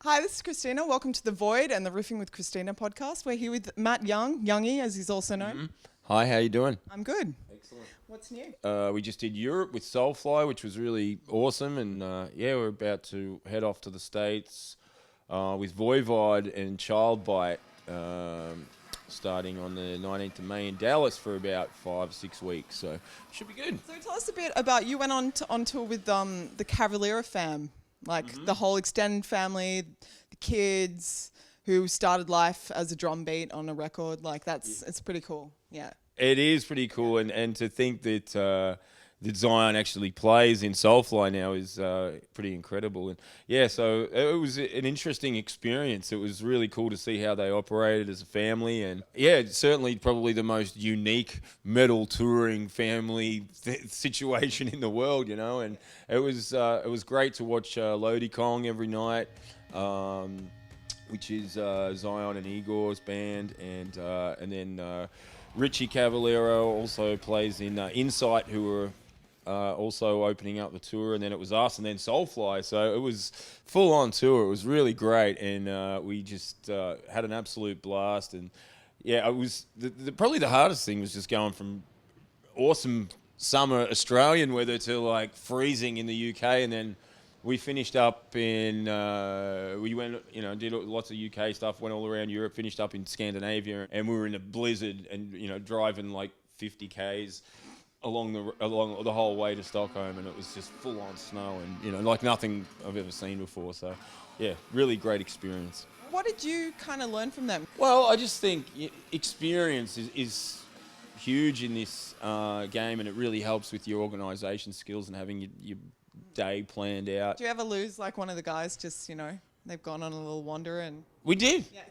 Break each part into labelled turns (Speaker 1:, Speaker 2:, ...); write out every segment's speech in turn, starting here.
Speaker 1: Hi, this is Christina. Welcome to the Void and the Riffing with Christina podcast. We're here with Matt Young, Youngie, as he's also known.
Speaker 2: Mm-hmm. Hi, how you doing?
Speaker 1: I'm good.
Speaker 2: Excellent.
Speaker 1: What's new?
Speaker 2: We just did Europe with Soulfly, which was really awesome, and we're about to head off to the States with Voivod and Childbite, starting on the 19th of May in Dallas for about 5-6 weeks. So should be good.
Speaker 1: So tell us a bit about, you went on tour with the Cavalera fam, like the whole extended family, the kids who started life as a drum beat on a record. Like it's pretty cool. Yeah.
Speaker 2: It is pretty cool, and to think that Zion actually plays in Soulfly now is pretty incredible. And yeah, so it was an interesting experience. It was really cool to see how they operated as a family, and yeah, it's certainly probably the most unique metal touring family situation in the world, you know. And it was great to watch Lody Kong every night. Which is Zion and Igor's band, and then Richie Cavalera also plays in Incite, who were also opening up the tour, and then it was us, and then Soulfly. So it was full on tour. It was really great, and we just had an absolute blast. And yeah, it was probably the hardest thing was just going from awesome summer Australian weather to like freezing in the UK, and then we finished up in, we went, did lots of UK stuff, went all around Europe, finished up in Scandinavia, and we were in a blizzard and, driving like 50 Ks along the whole way to Stockholm, and it was just full on snow and, like nothing I've ever seen before. So, yeah, really great experience.
Speaker 1: What did you kind of learn from them?
Speaker 2: Well, I just think experience is huge in this game, and it really helps with your organisation skills and having your day planned out.
Speaker 1: Do you ever lose like one of the guys just, they've gone on a little wander and...
Speaker 2: We did.
Speaker 1: Yeah.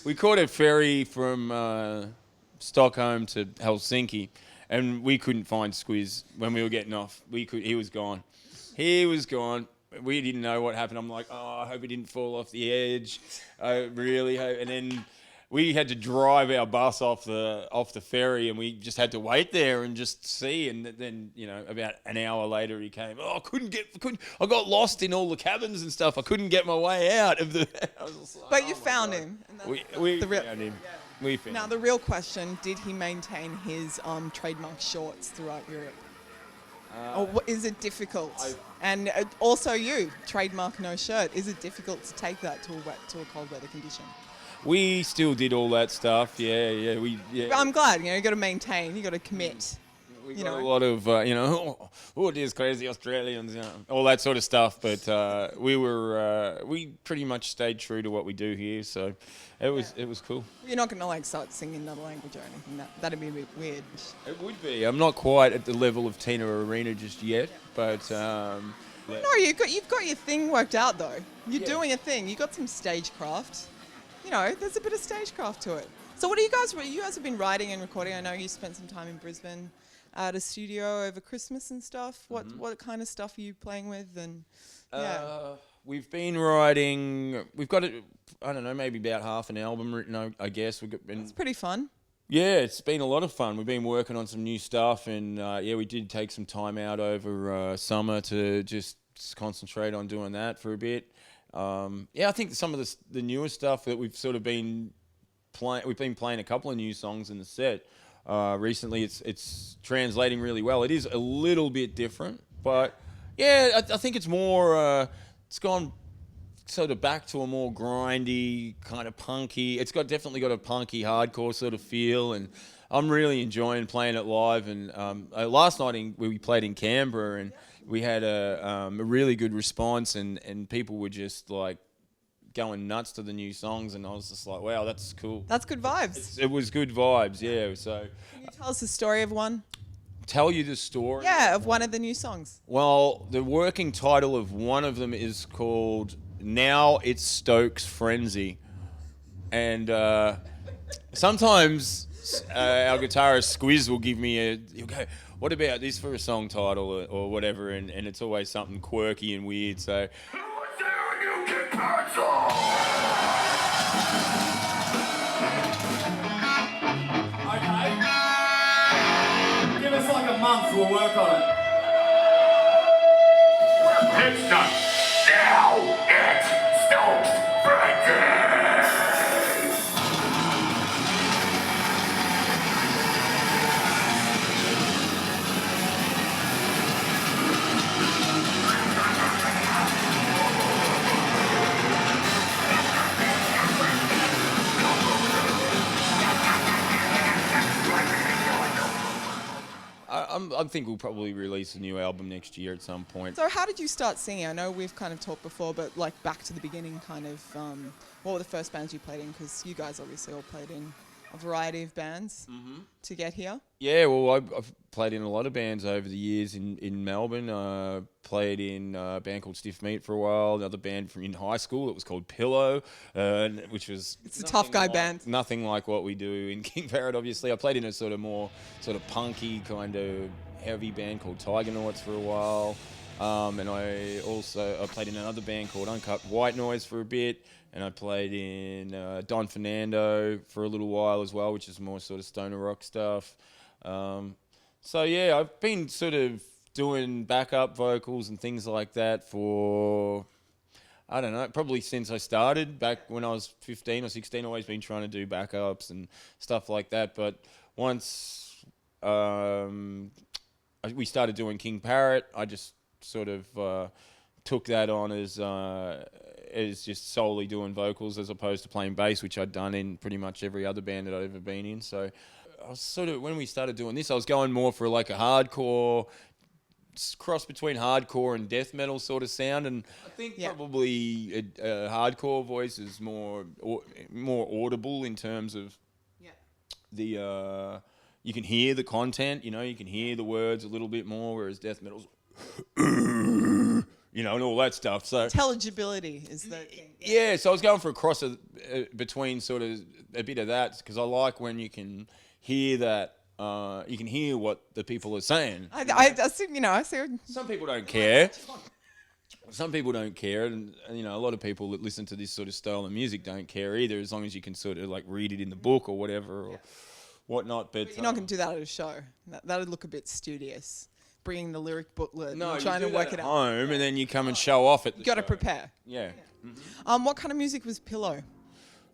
Speaker 2: We caught a ferry from Stockholm to Helsinki, and we couldn't find Squiz when we were getting off. He was gone. He was gone. We didn't know what happened. I'm like, I hope he didn't fall off the edge. I really hope. And then we had to drive our bus off the ferry, and we just had to wait there and just see. And then, about an hour later, he came. Oh, I got lost in all the cabins and stuff. I couldn't get my way out of the. I was just like,
Speaker 1: but you found him.
Speaker 2: We found him. Yeah. We found
Speaker 1: now,
Speaker 2: him.
Speaker 1: the real question, did he maintain his trademark shorts throughout Europe? Or is it difficult? And also you, trademark no shirt. Is it difficult to take that to a cold weather condition?
Speaker 2: We still did all that stuff, yeah.
Speaker 1: I'm glad, you got to maintain, you got to commit.
Speaker 2: We got a lot of, these crazy Australians, all that sort of stuff. But we pretty much stayed true to what we do here, so it was cool.
Speaker 1: You're not going to start singing another language or anything. That'd be a bit weird.
Speaker 2: It would be. I'm not quite at the level of Tina Arena just yet, but.
Speaker 1: No, you've got your thing worked out though. You're doing a thing. You got some stagecraft. There's a bit of stagecraft to it. So what do you guys have been writing and recording? I know you spent some time in Brisbane at a studio over Christmas and stuff. What kind of stuff are you playing with? And
Speaker 2: we've been writing. We've got maybe about half an album written. I guess
Speaker 1: it's pretty fun.
Speaker 2: Yeah, it's been a lot of fun. We've been working on some new stuff, and we did take some time out over summer to just concentrate on doing that for a bit. I think some of the newer stuff that we've sort of been playing, we've been playing a couple of new songs in the set. Recently, it's translating really well. It is a little bit different, but I think it's more, it's gone sort of back to a more grindy, kind of punky. It's definitely got a punky, hardcore sort of feel, and I'm really enjoying playing it live. And last night we played in Canberra, and we had a really good response, and people were just like going nuts to the new songs, and I was just like, wow, that's cool.
Speaker 1: That's good vibes.
Speaker 2: It was good vibes, yeah. So,
Speaker 1: can you tell us the story of one?
Speaker 2: Tell you the story?
Speaker 1: Yeah, of one of the new songs.
Speaker 2: Well, the working title of one of them is called Now It Stokes Frenzy, and sometimes our guitarist Squiz will give me he'll go, what about this for a song title or whatever, and it's always something quirky and weird, so...
Speaker 3: Okay. Give us like a month, we'll work on it. It's done. Now it
Speaker 2: I think we'll probably release a new album next year at some point.
Speaker 1: So how did you start singing? I know we've kind of talked before, but like back to the beginning, kind of, what were the first bands you played in? Because you guys obviously all played in a variety of bands to get here.
Speaker 2: Yeah, well, I've played in a lot of bands over the years in Melbourne. Played in a band called Stiff Meat for a while. Another band from in high school that was called Pillow, which was
Speaker 1: It's a tough guy band.
Speaker 2: Nothing like what we do in King Parrot, obviously. I played in a sort of more punky kind of heavy band called Tigernauts for a while. And I played in another band called Uncut White Noise for a bit. And I played in Don Fernando for a little while as well, which is more sort of stoner rock stuff. So yeah, I've been sort of doing backup vocals and things like that for, I don't know, probably since I started back when I was 15 or 16. I've always been trying to do backups and stuff like that. But once we started doing King Parrot, I just sort of took that on as just solely doing vocals as opposed to playing bass, which I'd done in pretty much every other band that I'd ever been in. So I was sort of, when we started doing this, I was going more for like a hardcore, cross between hardcore and death metal sort of sound. And I think probably a hardcore voice is more audible in terms of the, you can hear the content, you know, you can hear the words a little bit more, whereas death metal's you know, and all that stuff. So
Speaker 1: Intelligibility is the thing.
Speaker 2: Yeah, so I was going for a cross between sort of a bit of that, because I like when you can hear that, you can hear what the people are saying.
Speaker 1: I see, you know, I see.
Speaker 2: Some people don't care. Some people don't care, and you know, a lot of people that listen to this sort of style of music don't care either, as long as you can sort of like read it in the book or whatever or whatnot. But
Speaker 1: you're not going to do that at a show. That would look a bit studious. Bringing the lyric booklet,
Speaker 2: no,
Speaker 1: and trying to work it out
Speaker 2: home, and then you come and show off at the
Speaker 1: You got to
Speaker 2: show.
Speaker 1: prepare.
Speaker 2: Yeah.
Speaker 1: What kind of music was Pillow?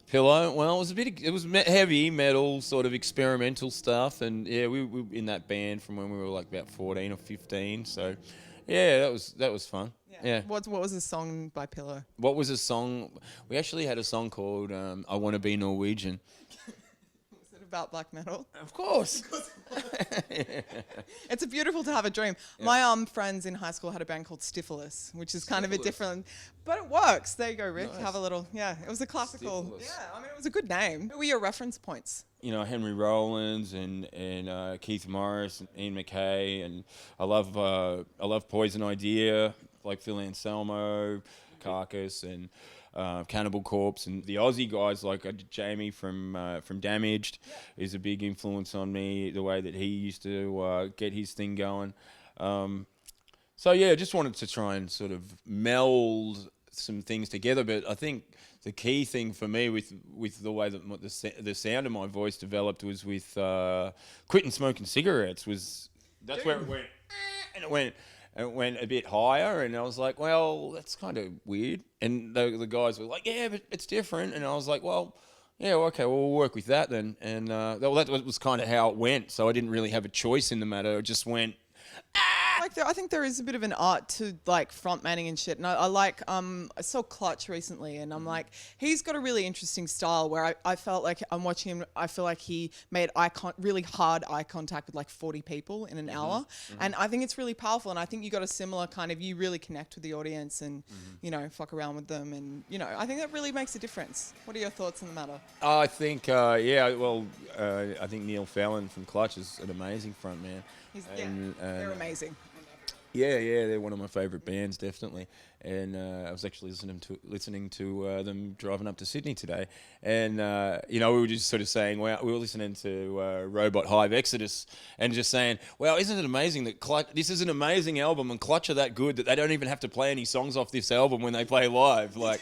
Speaker 2: Pillow, well, it was heavy metal, sort of experimental stuff, and yeah, we were in that band from when we were like about 14 or 15. So, yeah, that was fun. Yeah.
Speaker 1: What was the song by Pillow?
Speaker 2: What was a song? We actually had a song called "I Want to Be Norwegian."
Speaker 1: Was it about black metal?
Speaker 2: Of course.
Speaker 1: It's beautiful to have a dream. Yeah. My friends in high school had a band called Stifilus, which is kind of a different, but it works. There you go, Rick. Nice. Have a little, it was a classical. Stifilus. Yeah, I mean, it was a good name. Who were your reference points?
Speaker 2: You know, Henry Rollins and Keith Morris and Ian MacKaye, and I love Poison Idea, like Phil Anselmo, Carcass, and Cannibal Corpse, and the Aussie guys like Jamie from Damaged is a big influence on me, the way that he used to get his thing going. So yeah, I just wanted to try and sort of meld some things together, but I think the key thing for me with the way that the sound of my voice developed was with quitting smoking cigarettes. That's where it went, and it went a bit higher, and I was like, well, that's kind of weird. And the guys were like, yeah, but it's different. And I was like, well, yeah, okay, well, we'll work with that then. And that was kind of how it went. So I didn't really have a choice in the matter. It just went,
Speaker 1: I think there is a bit of an art to like frontmanning and shit, and I like I saw Clutch recently, and I'm like, he's got a really interesting style where I felt like I'm watching him. I feel like he made really hard eye contact with like 40 people in an hour, and I think it's really powerful. And I think you got a similar kind of, you really connect with the audience and you know, fuck around with them, and you know, I think that really makes a difference. What are your thoughts on the matter?
Speaker 2: I think I think Neil Fallon from Clutch is an amazing frontman.
Speaker 1: They're amazing.
Speaker 2: Yeah, they're one of my favourite bands, definitely. And I was actually listening to them driving up to Sydney today, and you know, we were just sort of saying, well, we were listening to Robot Hive Exodus, and just saying, well, isn't it amazing that this is an amazing album, and Clutch are that good that they don't even have to play any songs off this album when they play live, like.